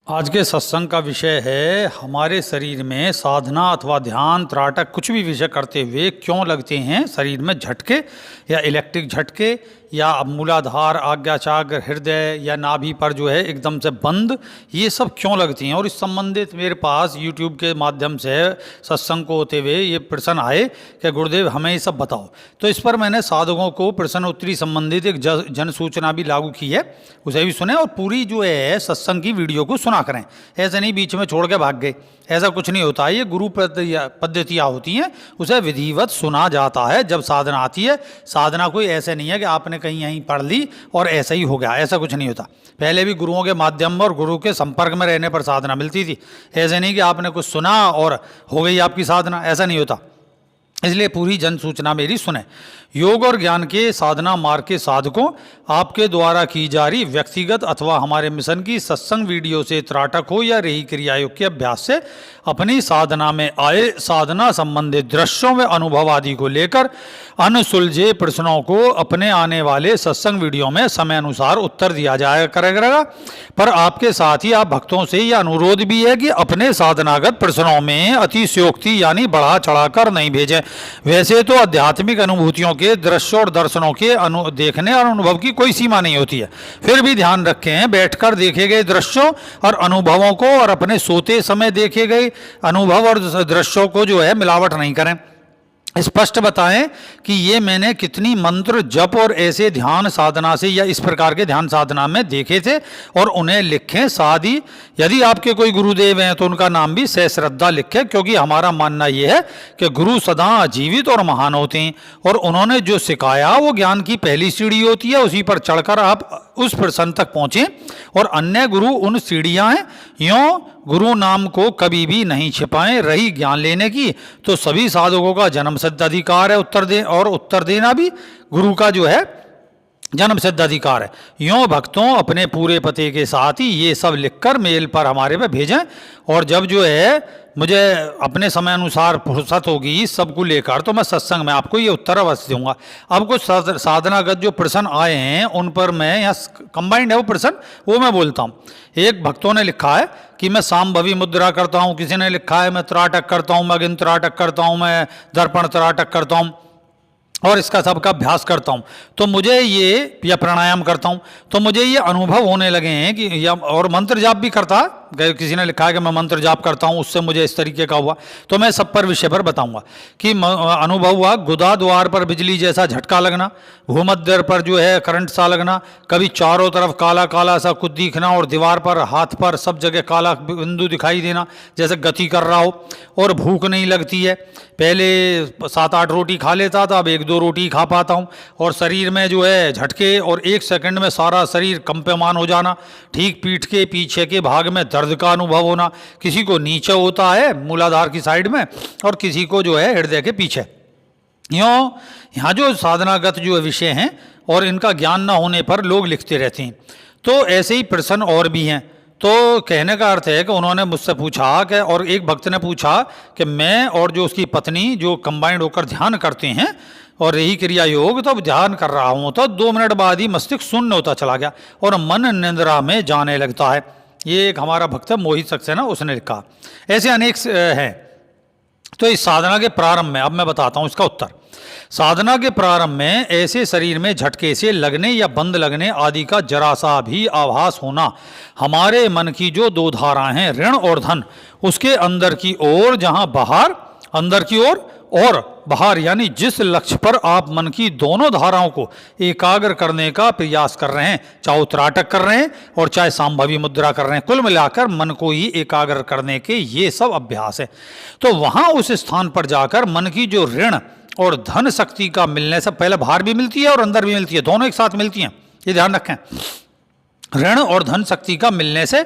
आज के सत्संग का विषय है हमारे शरीर में साधना अथवा ध्यान त्राटक कुछ भी विषय करते हुए क्यों लगते हैं शरीर में झटके या इलेक्ट्रिक झटके या मूलाधार आज्ञाचक्र हृदय या नाभि पर जो है एकदम से बंद, ये सब क्यों लगती हैं। और इस संबंधित मेरे पास YouTube के माध्यम से सत्संग को होते हुए ये प्रश्न आए कि गुरुदेव हमें ये सब बताओ। तो इस पर मैंने साधकों को प्रश्न उत्तरी संबंधित एक जन सूचना भी लागू की है, उसे भी सुने और पूरी जो है सत्संग की वीडियो को सुना करें। ऐसे नहीं बीच में छोड़ के भाग गए, ऐसा कुछ नहीं होता। ये गुरु पद्धतियाँ होती हैं, उसे विधिवत सुना जाता है जब साधना आती है। साधना कोई ऐसे नहीं है कि आपने कहीं यहीं पढ़ ली और ऐसा ही हो गया, ऐसा कुछ नहीं होता। पहले भी गुरुओं के माध्यम और गुरु के संपर्क में रहने पर साधना मिलती थी। ऐसे नहीं कि आपने कुछ सुना और हो गई आपकी साधना, ऐसा नहीं होता। इसलिए पूरी जन सूचना मेरी सुने। योग और ज्ञान के साधना मार्ग के साधकों, आपके द्वारा की जा रही व्यक्तिगत अथवा हमारे मिशन की सत्संग वीडियो से त्राटक हो या रही क्रिया योग के अभ्यास से अपनी साधना में आए साधना संबंधित दृश्यों व अनुभव आदि को लेकर अनसुलझे प्रश्नों को अपने आने वाले सत्संग वीडियो में समय अनुसार उत्तर दिया जाया करेगा। पर आपके साथ ही आप भक्तों से यह अनुरोध भी है कि अपने साधनागत प्रश्नों में अतिशयोक्ति यानी बढ़ा चढ़ाकर नहीं भेजें। वैसे तो आध्यात्मिक अनुभूतियों के दृश्यों और दर्शनों के देखने और अनुभव की कोई सीमा नहीं होती है। फिर भी ध्यान रखें, बैठकर देखे गए दृश्यों और अनुभवों को और अपने सोते समय देखे गए अनुभव और दृश्यों को जो है मिलावट नहीं करें। स्पष्ट बताएं कि ये मैंने कितनी मंत्र जप और ऐसे ध्यान साधना से या इस प्रकार के ध्यान साधना में देखे थे और उन्हें लिखें। साथ ही यदि आपके कोई गुरुदेव हैं तो उनका नाम भी सश्रद्धा लिखें, क्योंकि हमारा मानना यह है कि गुरु सदा जीवित और महान होते हैं और उन्होंने जो सिखाया वो ज्ञान की पहली सीढ़ी होती है। उसी पर चढ़कर आप उस प्रसन्न तक पहुँचें और अन्य गुरु उन सीढ़ियाँ हैं। यूँ गुरु नाम को कभी भी नहीं छिपाएं। रही ज्ञान लेने की तो सभी साधकों का जन्मसिद्ध अधिकार है उत्तर देना भी गुरु का जो है जन्मसिद्ध अधिकार है। यूँ भक्तों अपने पूरे पते के साथ ही ये सब लिखकर मेल पर हमारे पे भेजें और जब जो है मुझे अपने समय अनुसार फुर्सत होगी इस सब को लेकर तो मैं सत्संग में आपको ये उत्तर अवश्य दूंगा। अब कुछ साधनागत जो प्रश्न आए हैं उन पर मैं यहाँ कंबाइंड है वो प्रश्न, वो मैं बोलता हूँ। एक भक्तों ने लिखा है कि मैं सांभवी मुद्रा करता हूँ, किसी ने लिखा है मैं त्राटक करता हूँ, मैं अगिन त्राटक करता हूँ, मैं दर्पण त्राटक करता हूँ और इसका सबका अभ्यास करता हूँ तो मुझे ये या प्राणायाम करता हूँ तो मुझे ये अनुभव होने लगे हैं कि या और मंत्र जाप भी करता है। किसी ने लिखा है कि मैं मंत्र जाप करता हूँ उससे मुझे इस तरीके का हुआ। तो मैं सब पर विषय पर बताऊंगा कि अनुभव हुआ गुदा द्वार पर बिजली जैसा झटका लगना, भूमध्य पर जो है करंट सा लगना, कभी चारों तरफ काला काला सा कुछ दिखना और दीवार पर हाथ पर सब जगह काला बिंदु दिखाई देना जैसे गति कर रहा हो और भूख नहीं लगती है। पहले 7-8 रोटी खा लेता था, अब 1-2 रोटी खा पाता हूँ और शरीर में जो है झटके और 1 सेकंड में सारा शरीर कंपमान हो जाना, ठीक पीठ के पीछे के भाग में दर्द का अनुभव होना। किसी को नीचे होता है मूलाधार की साइड में और किसी को जो है हृदय के पीछे। यहाँ जो साधनागत जो विषय हैं और इनका ज्ञान न होने पर लोग लिखते रहते हैं। तो ऐसे ही प्रश्न और भी हैं। तो कहने का अर्थ है कि उन्होंने मुझसे पूछा कि और एक भक्त ने पूछा कि मैं और जो उसकी पत्नी जो कंबाइंड होकर ध्यान करते हैं और यही क्रिया योग तो ध्यान कर रहा हूँ तो 2 मिनट बाद ही मस्तिष्क शून्य होता चला गया और मन निंद्रा में जाने लगता है। ये एक हमारा भक्त है मोहित सक्सेना, उसने लिखा। ऐसे अनेक हैं। तो इस साधना के प्रारंभ में अब मैं बताता हूँ इसका उत्तर। साधना के प्रारंभ में ऐसे शरीर में झटके से लगने या बंद लगने आदि का जरा सा भी आभास होना हमारे मन की जो 2 धाराएं हैं ऋण और धन, उसके अंदर की ओर जहां बाहर अंदर की ओर और बाहर यानी जिस लक्ष्य पर आप मन की दोनों धाराओं को एकाग्र करने का प्रयास कर रहे हैं, चाहे त्राटक कर रहे हैं और चाहे सांभवी मुद्रा कर रहे हैं, कुल मिलाकर मन को ही एकाग्र करने के ये सब अभ्यास है। तो वहां उस स्थान पर जाकर मन की जो ऋण और धन शक्ति का मिलने से पहले बाहर भी मिलती है और अंदर भी मिलती है, दोनों एक साथ मिलती हैं, ये ध्यान रखें। ऋण और धन शक्ति का मिलने से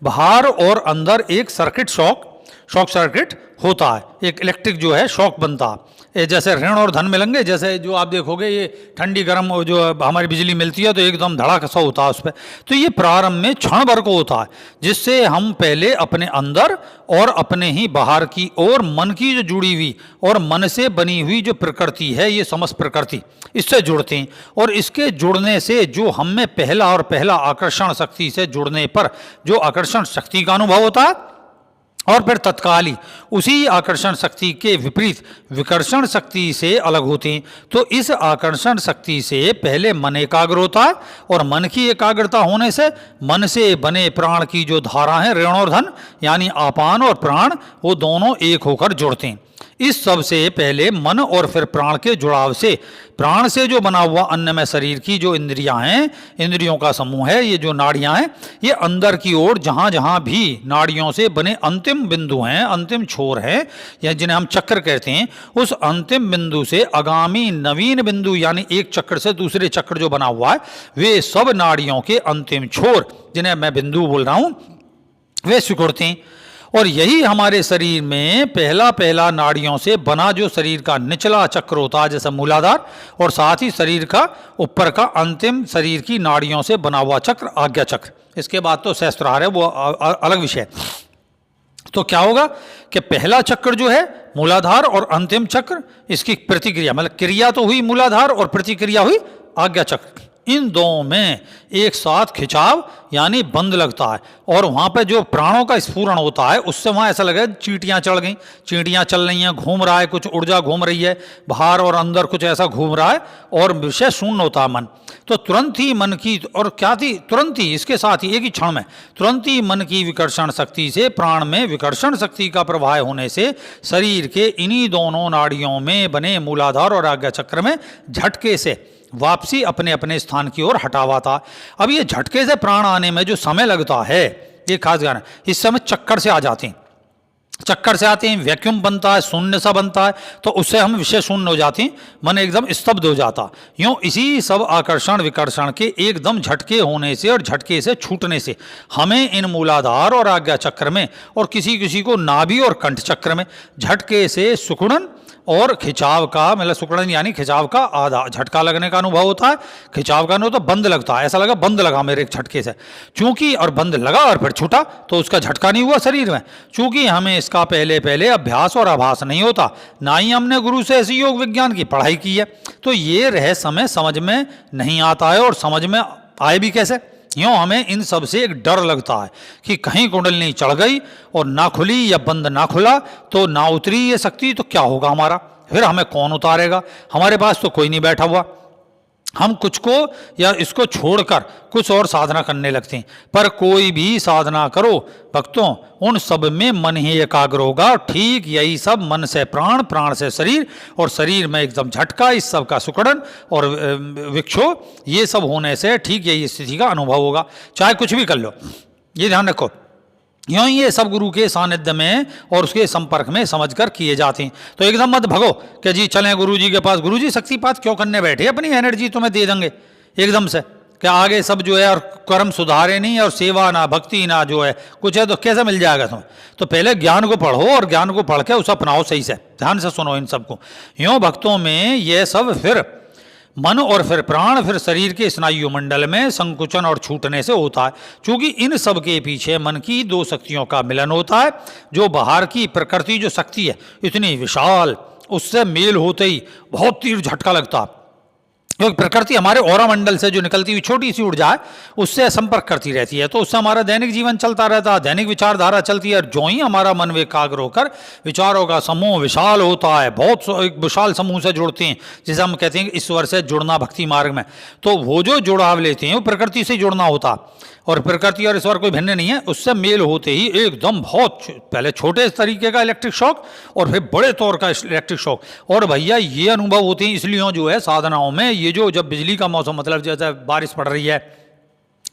बाहर और अंदर एक सर्किट शॉक शॉक सर्किट होता है, एक इलेक्ट्रिक जो है शॉक बनता है। ये जैसे ऋण और धन मिलेंगे, जैसे जो आप देखोगे ये ठंडी गर्म जो हमारी बिजली मिलती है तो एकदम धड़ाका सा होता है उस पर। तो ये प्रारंभ में क्षण भर को होता है, जिससे हम पहले अपने अंदर और अपने ही बाहर की ओर मन की जो जुड़ी हुई और मन से बनी हुई जो प्रकृति है, ये समस्त प्रकृति, इससे जुड़ते हैं। और इसके जुड़ने से जो हम में पहला आकर्षण शक्ति से जुड़ने पर जो आकर्षण शक्ति का अनुभव होता है, और फिर तत्काल ही उसी आकर्षण शक्ति के विपरीत विकर्षण शक्ति से अलग होते हैं। तो इस आकर्षण शक्ति से पहले मन एकाग्र होता है, और मन की एकाग्रता होने से मन से बने प्राण की जो धारा है ऋण और धन, यानी आपान और प्राण, वो दोनों एक होकर जुड़ते हैं। इस सब से पहले मन और फिर प्राण के जुड़ाव से, प्राण से जो बना हुआ अन्नमय शरीर की जो इंद्रियां हैं, इंद्रियों का समूह है, ये जो नाड़ियां हैं, ये अंदर की ओर जहां जहां भी नाड़ियों से बने अंतिम बिंदु हैं, अंतिम छोर हैं, या जिन्हें हम चक्र कहते हैं, उस अंतिम बिंदु से आगामी नवीन बिंदु, यानी एक चक्र से दूसरे चक्र जो बना हुआ है, वे सब नाड़ियों के अंतिम छोर, जिन्हें मैं बिंदु बोल रहा हूं, वे सिकुड़ते हैं। और यही हमारे शरीर में पहला नाड़ियों से बना जो शरीर का निचला चक्र होता है, जैसे मूलाधार, और साथ ही शरीर का ऊपर का अंतिम शरीर की नाड़ियों से बना हुआ चक्र आज्ञा चक्र। इसके बाद तो सहस्त्रार है, वो अलग विषय। तो क्या होगा कि पहला चक्र जो है मूलाधार और अंतिम चक्र, इसकी प्रतिक्रिया, मतलब क्रिया तो हुई मूलाधार और प्रतिक्रिया हुई आज्ञा चक्र, इन दोनों में एक साथ खिंचाव यानी बंद लगता है। और वहाँ पे जो प्राणों का स्फुरण होता है, उससे वहाँ ऐसा लगे चींटियाँ चढ़ गई, चींटियाँ चल रही हैं, घूम रहा है, कुछ ऊर्जा घूम रही है, बाहर और अंदर कुछ ऐसा घूम रहा है, और विषय शून्य होता है मन। तो तुरंत ही मन की, और क्या थी, तुरंत ही इसके साथ ही एक ही क्षण में तुरंत ही मन की विकर्षण शक्ति से प्राण में विकर्षण शक्ति का प्रवाह होने से शरीर के इन्हीं दोनों नाड़ियों में बने मूलाधार और आज्ञा चक्र में झटके से वापसी अपने अपने स्थान की ओर हटावा था। अब ये झटके से प्राण आने में जो समय लगता है, ये खास गाना, इस समय चक्कर से आ जाते हैं, चक्कर से आते हैं, वैक्यूम बनता है, शून्य सा बनता है, तो उससे हम विषय शून्य हो जाते हैं, मन एकदम स्तब्ध हो जाता। यूँ इसी सब आकर्षण विकर्षण के एकदम झटके होने से और झटके से छूटने से हमें इन मूलाधार और आज्ञा चक्र में, और किसी किसी को नाभि और कंठ चक्र में झटके से सुकुड़न और खिंचाव का, मतलब सुकड़न यानी खिंचाव का आधा झटका लगने का अनुभव होता है। खिंचाव का अनुभव तो बंद लगता है, ऐसा लगा बंद लगा मेरे एक झटके से, चूंकि, और बंद लगा और फिर छूटा, तो उसका झटका नहीं हुआ शरीर में, चूंकि हमें इसका पहले अभ्यास और आभास नहीं होता, ना ही हमने गुरु से ऐसी योग विज्ञान की पढ़ाई की है। तो ये रहस्य हमें समझ में नहीं आता है, और समझ में आए भी कैसे। यूँ हमें इन सब से एक डर लगता है कि कहीं कुंडलिनी चढ़ गई और ना खुली या बंद ना खुला तो ना उतरी ये शक्ति, तो क्या होगा हमारा, फिर हमें कौन उतारेगा, हमारे पास तो कोई नहीं बैठा हुआ। हम कुछ को या इसको छोड़कर कुछ और साधना करने लगते हैं, पर कोई भी साधना करो भक्तों, उन सब में मन ही एकाग्र होगा। ठीक यही सब मन से प्राण, प्राण से शरीर, और शरीर में एकदम झटका, इस सब का सुकड़न और विक्षोभ, ये सब होने से ठीक यही स्थिति का अनुभव होगा, चाहे कुछ भी कर लो, ये ध्यान रखो। यूँ ये सब गुरु के सानिध्य में और उसके संपर्क में समझकर किए जाते हैं। तो एकदम मत भगो कि जी चलें गुरु जी के पास, गुरु जी शक्तिपात क्यों करने बैठे, अपनी एनर्जी तुम्हें दे देंगे एकदम से, कि आगे सब जो है और कर्म सुधारे नहीं, और सेवा ना भक्ति ना जो है कुछ है, तो कैसे मिल जाएगा तुम्हें। तो पहले ज्ञान को पढ़ो और ज्ञान को पढ़ के उसे अपनाओ सही से, ध्यान से सुनो इन सबको। यूँ भक्तों में ये सब फिर मन और फिर प्राण, फिर शरीर के स्नायु मंडल में संकुचन और छूटने से होता है, क्योंकि इन सब के पीछे मन की दो शक्तियों का मिलन होता है। जो बाहर की प्रकृति जो शक्ति है इतनी विशाल, उससे मेल होते ही बहुत तीव्र झटका लगता है, क्योंकि प्रकृति हमारे औरा मंडल से जो निकलती हुई छोटी सी ऊर्जा है उससे संपर्क करती रहती है, तो उससे हमारा दैनिक जीवन चलता रहता है, दैनिक विचारधारा चलती है। और जो ही हमारा मन एकाग्र होकर विचारों का समूह विशाल होता है, बहुत एक विशाल समूह से जुड़ते हैं, जिसे हम कहते हैं ईश्वर से जुड़ना भक्ति मार्ग में, तो वो जो जुड़ाव लेते हैं वो प्रकृति से जुड़ना होता है, और प्रकृति और ईश्वर कोई भिन्न नहीं है। उससे मेल होते ही एकदम बहुत पहले छोटे तरीके का इलेक्ट्रिक शॉक और फिर बड़े तौर का इलेक्ट्रिक शॉक, और भैया ये अनुभव होते हैं। इसलिए जो है साधनाओं में ये जो जब बिजली का मौसम, मतलब जैसे बारिश पड़ रही है,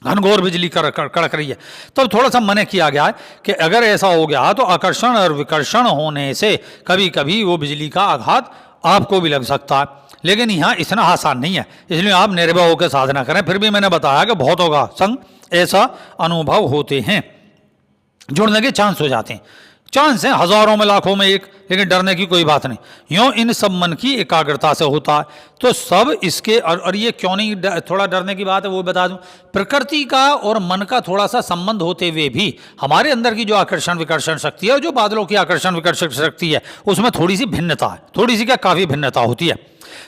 घनघोर बिजली कड़क रही है, तब थोड़ा सा मने किया गया है कि अगर ऐसा हो गया तो आकर्षण और विकर्षण होने से कभी कभी वो बिजली का आघात आपको भी लग सकता है, लेकिन यहाँ इतना आसान नहीं है, इसलिए आप निर्भय होकर साधना करें। फिर भी मैंने बताया कि बहुत होगा संग ऐसा अनुभव होते हैं, जुड़ने के चांस हो जाते हैं। चांस है हजारों में लाखों में एक, लेकिन डरने की कोई बात नहीं। यूँ इन सब मन की एकाग्रता से होता है। तो सब इसके और ये क्यों नहीं थोड़ा डरने की बात है वो बता दूं। प्रकृति का और मन का थोड़ा सा संबंध होते हुए भी हमारे अंदर की जो आकर्षण विकर्षण शक्ति है और जो बादलों की आकर्षण विकर्षण शक्ति है उसमें थोड़ी सी भिन्नता है, थोड़ी सी क्या काफ़ी भिन्नता होती है।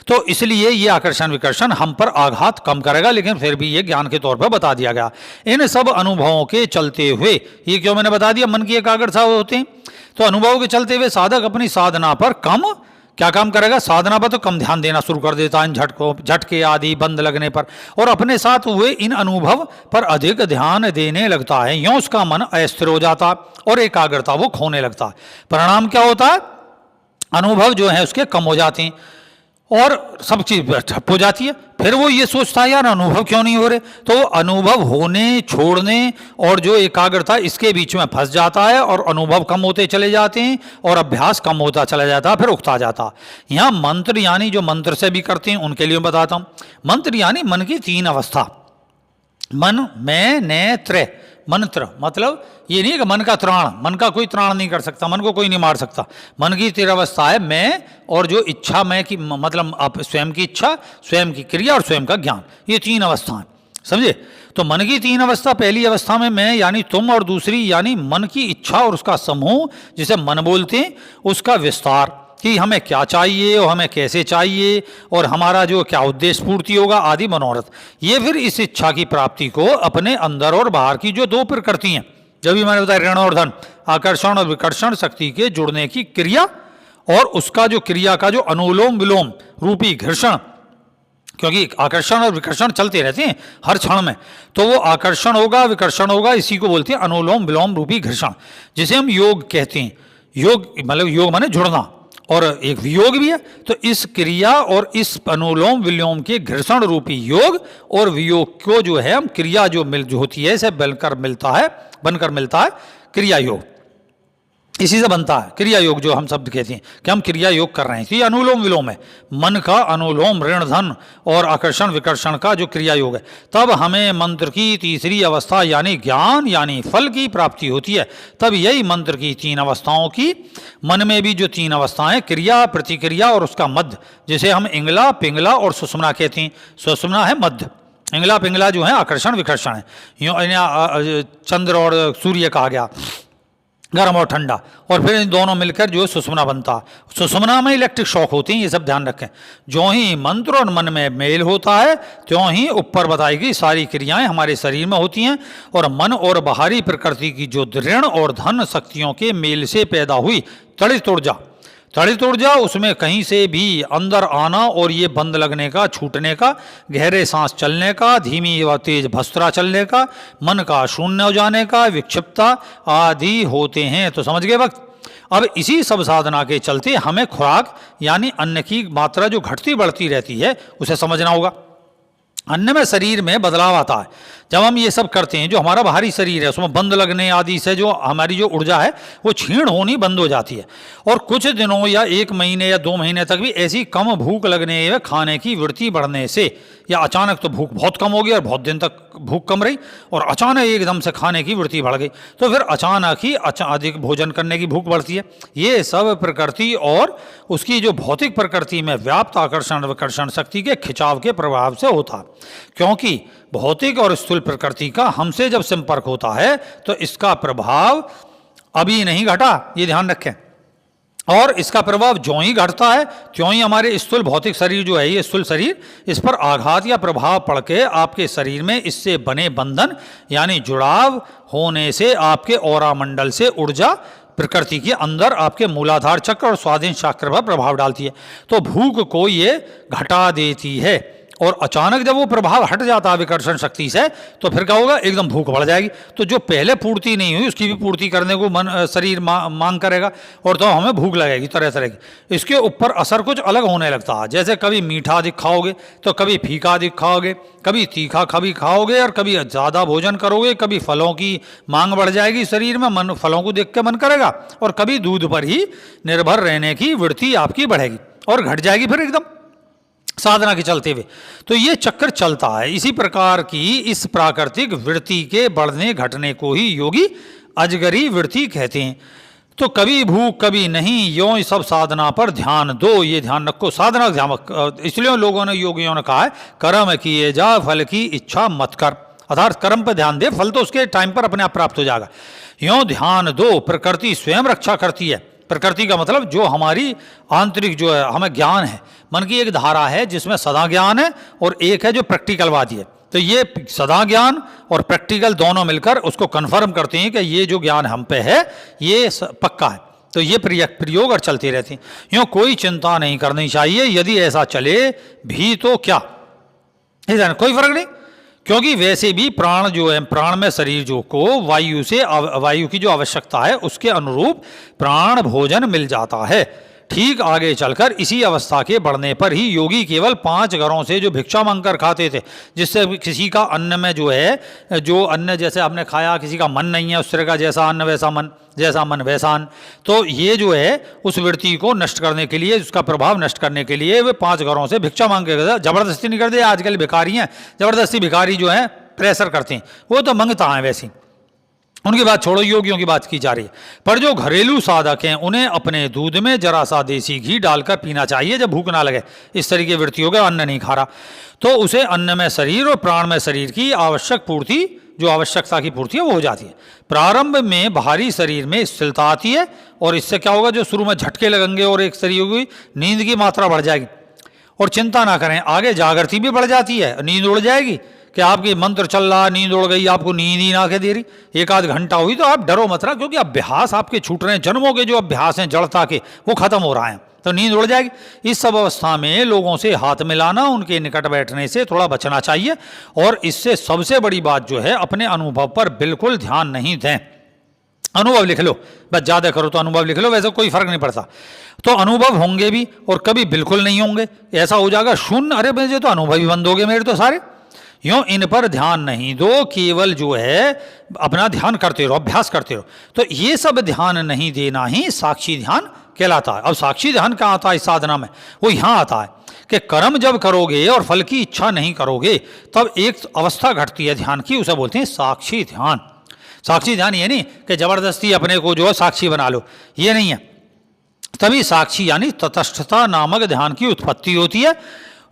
तो इसलिए ये आकर्षण विकर्षण हम पर आघात कम करेगा, लेकिन फिर भी ये ज्ञान के तौर पर बता दिया गया। इन सब अनुभवों के चलते हुए, ये क्यों मैंने बता दिया, मन की एकाग्रता होते हैं। तो अनुभवों के चलते हुए साधक अपनी साधना पर कम क्या काम करेगा, साधना पर तो कम ध्यान देना शुरू कर देता है इन झटके आदि बंद लगने पर, और अपने साथ हुए इन अनुभव पर अधिक ध्यान देने लगता है। यूँ उसका मन अस्थिर हो जाता और एकाग्रता वो खोने लगता है। परिणाम क्या होता है, अनुभव जो है उसके कम हो जाते हैं और सब चीज ठप हो जाती है। फिर वो ये सोचता है यार अनुभव क्यों नहीं हो रहे, तो अनुभव होने छोड़ने और जो एकाग्रता इसके बीच में फंस जाता है और अनुभव कम होते चले जाते हैं और अभ्यास कम होता चला जाता है, फिर उगता जाता है। यहाँ मंत्र यानी जो मंत्र से भी करते हैं उनके लिए बताता हूँ। मंत्र यानी मन की तीन अवस्था, मन मैं ने त्रय। मंत्र मतलब ये नहीं कि मन का त्राण, मन का कोई त्राण नहीं कर सकता, मन को कोई नहीं मार सकता। मन की तीन अवस्था है, मैं और जो इच्छा मैं की मतलब आप स्वयं की इच्छा, स्वयं की क्रिया और स्वयं का ज्ञान, ये तीन अवस्थाएं समझे। तो मन की तीन अवस्था, पहली अवस्था में मैं यानी तुम, और दूसरी यानी मन की इच्छा और उसका समूह जिसे मन बोलते हैं, उसका विस्तार कि हमें क्या चाहिए और हमें कैसे चाहिए और हमारा जो क्या उद्देश्य पूर्ति होगा आदि मनोरथ। ये फिर इस इच्छा की प्राप्ति को अपने अंदर और बाहर की जो दो प्रकृति हैं, जब भी मैंने बताया ऋण और धन, आकर्षण और विकर्षण शक्ति के जुड़ने की क्रिया और उसका जो क्रिया का जो अनुलोम विलोम रूपी घर्षण, क्योंकि आकर्षण और विकर्षण चलते रहते हैं हर क्षण में, तो वो आकर्षण होगा विकर्षण होगा, इसी को बोलते हैं अनुलोम विलोम रूपी घर्षण, जिसे हम योग कहते हैं। योग मतलब योग माने जुड़ना और एक वियोग भी है। तो इस क्रिया और इस अनुलोम विलोम के घर्षण रूपी योग और वियोग को जो है हम क्रिया जो होती है इसे बनकर मिलता है क्रिया योग, इसी से बनता है क्रिया योग जो हम शब्द कहते हैं कि हम क्रिया योग कर रहे हैं। तो ये अनुलोम विलोम है, मन का अनुलोम ऋण धन और आकर्षण विकर्षण का जो क्रिया योग है। तब हमें मंत्र की तीसरी अवस्था यानी ज्ञान यानी फल की प्राप्ति होती है। तब यही मंत्र की तीन अवस्थाओं की, मन में भी जो तीन अवस्थाएं क्रिया प्रतिक्रिया और उसका मध्य, जिसे हम इंगला पिंगला और सुषुम्ना कहते हैं। सुषुम्ना है मध्य, इंगला पिंगला जो है आकर्षण विकर्षण है। यूँ चंद्र और सूर्य कहा गया, गर्म और ठंडा, और फिर इन दोनों मिलकर जो सुषुम्ना बनता है। सुषुम्ना में इलेक्ट्रिक शॉक होती हैं, ये सब ध्यान रखें। जो ही मंत्र और मन में मेल होता है त्यों ही ऊपर बताई गई सारी क्रियाएं हमारे शरीर में होती हैं। और मन और बाहरी प्रकृति की जो ऋण और धन शक्तियों के मेल से पैदा हुई तड़ित ऊर्जा, उसमें कहीं से भी अंदर आना और ये बंद लगने का, छूटने का, गहरे सांस चलने का, धीमी व तेज भस्त्रा चलने का, मन का शून्य हो जाने का, विक्षिप्तता आदि होते हैं। तो समझ गए वक्त। अब इसी सब साधना के चलते हमें खुराक यानी अन्न की मात्रा जो घटती बढ़ती रहती है उसे समझना होगा। अन्न में शरीर में बदलाव आता है जब हम ये सब करते हैं। जो हमारा बाहरी शरीर है उसमें बंद लगने आदि से जो हमारी जो ऊर्जा है वो क्षीण होनी बंद हो जाती है, और कुछ दिनों या 1 महीने या 2 महीने तक भी ऐसी कम भूख लगने या खाने की वृत्ति बढ़ने से, या अचानक तो भूख बहुत कम हो गई और बहुत दिन तक भूख कम रही और अचानक एकदम से खाने की वृत्ति बढ़ गई, तो फिर अचानक ही अधिक भोजन करने की भूख बढ़ती है। ये सब प्रकृति और उसकी जो भौतिक प्रकृति में व्याप्त आकर्षण विकर्षण शक्ति के खिंचाव के प्रभाव से होता है। क्योंकि भौतिक और स्थूल प्रकृति का हमसे जब संपर्क होता है तो इसका प्रभाव अभी नहीं घटा, ये ध्यान रखें। और इसका प्रभाव ज्यों ही घटता है त्यों ही हमारे स्थूल भौतिक शरीर जो है, ये स्थूल शरीर, इस पर आघात या प्रभाव पड़ के आपके शरीर में इससे बने बंधन यानी जुड़ाव होने से आपके औरा मंडल से ऊर्जा प्रकृति के अंदर आपके मूलाधार चक्र और स्वाधीन चक्र पर प्रभाव डालती है। तो भूख को ये घटा देती है, और अचानक जब वो प्रभाव हट जाता है विकर्षण शक्ति से तो फिर क्या होगा, एकदम भूख बढ़ जाएगी। तो जो पहले पूर्ति नहीं हुई उसकी भी पूर्ति करने को मन शरीर मांग करेगा, और तो हमें भूख लगेगी तरह तरह की। इसके ऊपर असर कुछ अलग होने लगता है, जैसे कभी मीठा अधिक खाओगे तो कभी फीका अधिक खाओगे, कभी तीखा कभी खाओगे और कभी ज़्यादा भोजन करोगे, कभी फलों की मांग बढ़ जाएगी शरीर में, मन फलों को देख के मन करेगा, और कभी दूध पर ही निर्भर रहने की वृत्ति आपकी बढ़ेगी और घट जाएगी फिर एकदम साधना के चलते हुए। तो ये चक्कर चलता है। इसी प्रकार की इस प्राकृतिक वृत्ति के बढ़ने घटने को ही योगी अजगरी वृत्ति कहते हैं। तो कभी भूख कभी नहीं, यों सब साधना पर ध्यान दो। ये ध्यान रखो, साधना ध्यान। इसलिए लोगों ने, योगियों ने कहा है, कर्म किए जा फल की इच्छा मत कर। अर्थात कर्म पर ध्यान दे, फल तो उसके टाइम पर अपने आप प्राप्त हो जाएगा। यों ध्यान दो, प्रकृति स्वयं रक्षा करती है। प्रकृति का मतलब जो हमारी आंतरिक जो है, हमें ज्ञान है, मन की एक धारा है जिसमें सदा ज्ञान है, और एक है जो प्रैक्टिकलवादी है। तो ये सदा ज्ञान और प्रैक्टिकल दोनों मिलकर उसको कन्फर्म करते हैं कि ये जो ज्ञान हम पे है ये पक्का है। तो ये प्रयोग और चलते रहते हैं। यूँ कोई चिंता नहीं करनी चाहिए, यदि ऐसा चले भी तो क्या, कोई फर्क नहीं, क्योंकि वैसे भी प्राण जो है, प्राण में शरीर जो को वायु की जो आवश्यकता है उसके अनुरूप प्राण भोजन मिल जाता है। ठीक आगे चलकर इसी अवस्था के बढ़ने पर ही योगी केवल 5 घरों से जो भिक्षा मांगकर खाते थे, जिससे किसी का अन्न में जो है, जो अन्न जैसे आपने खाया, किसी का मन नहीं है उस तरह का, जैसा अन्न वैसा मन, जैसा मन वैसा अन्न। तो ये जो है उस वृत्ति को नष्ट करने के लिए, उसका प्रभाव नष्ट करने के लिए वे 5 घरों से भिक्षा मांग के, जबरदस्ती नहीं करते। आजकल भिखारी हैं, जबरदस्ती भिखारी जो है प्रेशर करते हैं, वो तो मंगता है वैसी, उनकी बात छोड़ो, योगियों की बात की जा रही है। पर जो घरेलू साधक हैं उन्हें अपने दूध में जरा सा देसी घी डालकर पीना चाहिए जब भूख ना लगे। इस तरीके वृत्ति हो गए, अन्न नहीं खा रहा, तो उसे अन्न में शरीर और प्राण में शरीर की आवश्यक पूर्ति, जो आवश्यकता की पूर्ति है वो हो जाती है। प्रारंभ में बाहरी शरीर में स्थिरता आती है, और इससे क्या होगा, जो शुरू में झटके लगेंगे और एक शरीर होगी, नींद की मात्रा बढ़ जाएगी। और चिंता ना करें, आगे जागृति भी बढ़ जाती है, नींद उड़ जाएगी कि आपकी मंत्र चल रहा, नींद उड़ गई, आपको नींद ही ना के दे रही, 1-8 घंटा हुई, तो आप डरो मत रहा, क्योंकि अभ्यास आपके छूट रहे हैं, जन्मों के जो अभ्यास हैं जड़ता के, वो खत्म हो रहा है, तो नींद उड़ जाएगी। इस सब अवस्था में लोगों से हाथ मिलाना, उनके निकट बैठने से थोड़ा बचना चाहिए। और इससे सबसे बड़ी बात जो है, अपने अनुभव पर बिल्कुल ध्यान नहीं दें। अनुभव लिख लो, बस ज़्यादा करो तो अनुभव लिख लो, वैसे कोई फर्क नहीं पड़ता। तो अनुभव होंगे भी और कभी बिल्कुल नहीं होंगे, ऐसा हो जाएगा शून्य। अरे मुझे तो अनुभव ही बंद हो गए मेरे तो सारे। यूँ इन पर ध्यान नहीं दो, केवल जो है अपना ध्यान करते रहो, अभ्यास करते रहो। तो ये सब ध्यान नहीं देना ही साक्षी ध्यान कहलाता है। अब साक्षी ध्यान कहाँ आता है इस साधना में, वो यहाँ आता है कि कर्म जब करोगे और फल की इच्छा नहीं करोगे, तब एक अवस्था घटती है ध्यान की, उसे बोलते हैं साक्षी ध्यान। साक्षी ध्यान ये नहीं कि जबरदस्ती अपने को जो है साक्षी बना लो, ये नहीं है। तभी साक्षी यानी तटस्थता नामक ध्यान की उत्पत्ति होती है।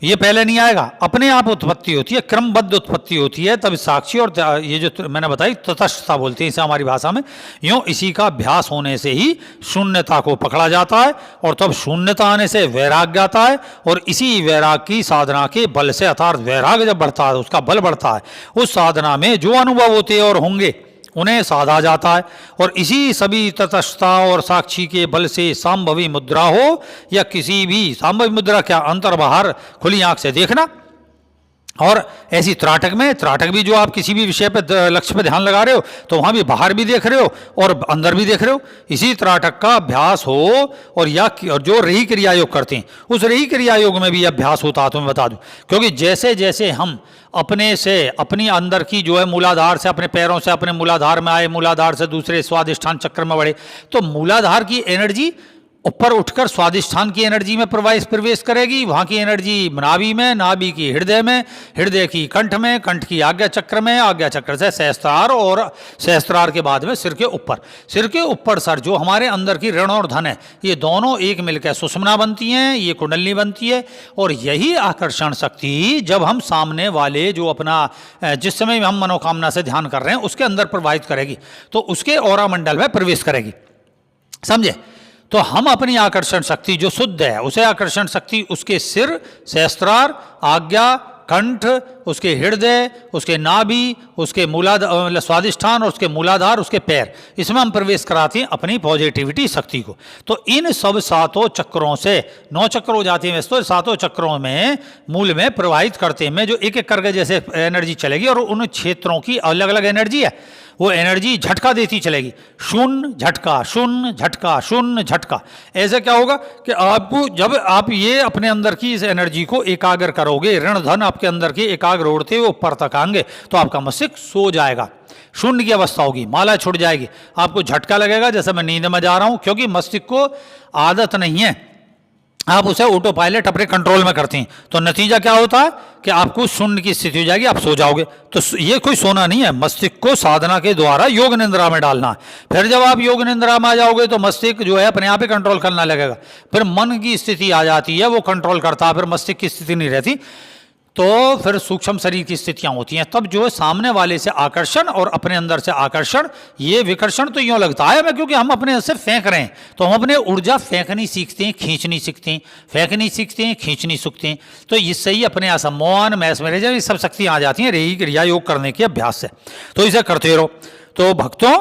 ये पहले नहीं आएगा, अपने आप उत्पत्ति होती है, क्रमबद्ध उत्पत्ति होती है, तब साक्षी। और ये जो मैंने बताई तटस्थता बोलते हैं इसे हमारी भाषा में। यूँ इसी का अभ्यास होने से ही शून्यता को पकड़ा जाता है, और तब शून्यता आने से वैराग्य आता है, और इसी वैराग्य की साधना के बल से, अर्थात वैराग्य जब बढ़ता है, उसका बल बढ़ता है, उस साधना में जो अनुभव होते हैं और होंगे उन्हें साधा जाता है। और इसी सभी तटस्थता और साक्षी के बल से सांभवी मुद्रा हो या किसी भी, सांभवी मुद्रा क्या, अंतर बाहर खुली आंख से देखना, और ऐसी त्राटक में, त्राटक भी जो आप किसी भी विषय पे लक्ष्य पे ध्यान लगा रहे हो, तो वहाँ भी बाहर भी देख रहे हो और अंदर भी देख रहे हो। इसी त्राटक का अभ्यास हो, और जो रही क्रिया योग करते हैं, उस रही क्रिया योग में भी अभ्यास होता है, तो मैं बता दूं। क्योंकि जैसे जैसे हम अपने से, अपनी अंदर की जो है मूलाधार से, अपने पैरों से अपने मूलाधार में आए, मूलाधार से दूसरे स्वादिष्ठान चक्र में बढ़े, तो मूलाधार की एनर्जी ऊपर उठकर स्वादिष्ठान की एनर्जी में प्रवेश करेगी, वहाँ की एनर्जी नाभि में, नाभि की हृदय में, हृदय की कंठ में, कंठ की आज्ञा चक्र में, आज्ञा चक्र से सहस्त्रार, और सहस्त्रार के बाद में सिर के ऊपर। सिर के ऊपर सर जो हमारे अंदर की ऋण और धन है, ये दोनों एक मिलकर सुषुम्ना बनती हैं, ये कुंडलिनी बनती है। और यही आकर्षण शक्ति जब हम सामने वाले जो अपना, जिस समय हम मनोकामना से ध्यान कर रहे हैं उसके अंदर प्रवाहित करेगी, तो उसके ऑरा मंडल में प्रवेश करेगी, समझे। तो हम अपनी आकर्षण शक्ति जो शुद्ध है, उसे आकर्षण शक्ति उसके सिर, सहस्त्रार, आज्ञा, कंठ, उसके हृदय, उसके नाभि, उसके मूलाधार स्वादिष्ठान, और उसके मूलाधार, उसके पैर, इसमें हम प्रवेश कराते हैं अपनी पॉजिटिविटी शक्ति को। तो इन सब 7 चक्रों से 9 चक्र हो जाते हैं वैसे तो, 7 चक्रों में मूल में प्रवाहित करते हैं, जो एक एक करके जैसे एनर्जी चलेगी, और उन क्षेत्रों की अलग अलग एनर्जी है, वो एनर्जी झटका देती चलेगी, शून्य झटका, शून्य झटका, शून्य झटका। ऐसे क्या होगा कि आपको, जब आप ये अपने अंदर की इस एनर्जी को एकाग्र करोगे, ऋण धन आपके अंदर के एकाग्र उड़ते हुए ऊपर तक आएंगे, तो आपका मस्तिष्क सो जाएगा, शून्य की अवस्था होगी, माला छूट जाएगी, आपको झटका लगेगा जैसे मैं नींद में जा रहा हूं, क्योंकि मस्तिष्क को आदत नहीं है आप उसे ऑटो पायलट अपने कंट्रोल में करते हैं, तो नतीजा क्या होता है कि आपको शून्य की स्थिति हो जाएगी, आप सो जाओगे। तो ये कोई सोना नहीं है, मस्तिष्क को साधना के द्वारा योग निंद्रा में डालना है। फिर जब आप योग निंद्रा में आ जाओगे तो मस्तिष्क जो है अपने आप ही कंट्रोल करना लगेगा। फिर मन की स्थिति आ जाती है, वो कंट्रोल करता है, फिर मस्तिष्क की स्थिति नहीं रहती। तो फिर सूक्ष्म शरीर की स्थितियां होती हैं, तब जो है सामने वाले से आकर्षण और अपने अंदर से आकर्षण, ये विकर्षण तो यूँ लगता है हमें क्योंकि हम अपने से फेंक रहे हैं, तो हम अपने ऊर्जा फेंकनी सीखते हैं, खींचनी सीखते हैं, फेंकनी सीखते हैं, खींचनी सीखते हैं। तो इससे ही अपने असम्मोहन मैस्मरेज ये सब शक्तियाँ आ जाती हैं क्रिया योग करने के अभ्यास से। तो इसे करते रहो। तो भक्तों,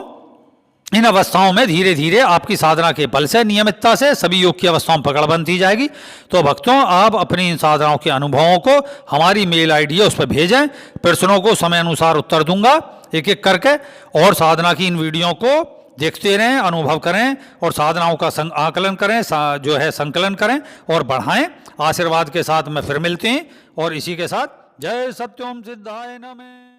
इन अवस्थाओं में धीरे धीरे आपकी साधना के बल से, नियमितता से सभी योग की अवस्थाओं में पकड़ बनती जाएगी। तो भक्तों, आप अपनी इन साधनाओं के अनुभवों को हमारी मेल आईडी है उस पर भेजें, प्रश्नों को समय अनुसार उत्तर दूंगा एक एक करके, और साधना की इन वीडियो को देखते रहें, अनुभव करें और साधनाओं का आकलन करें, जो है संकलन करें और बढ़ाएं। आशीर्वाद के साथ में फिर मिलते हैं, और इसी के साथ जय सत्यम सिद्धाय नमः।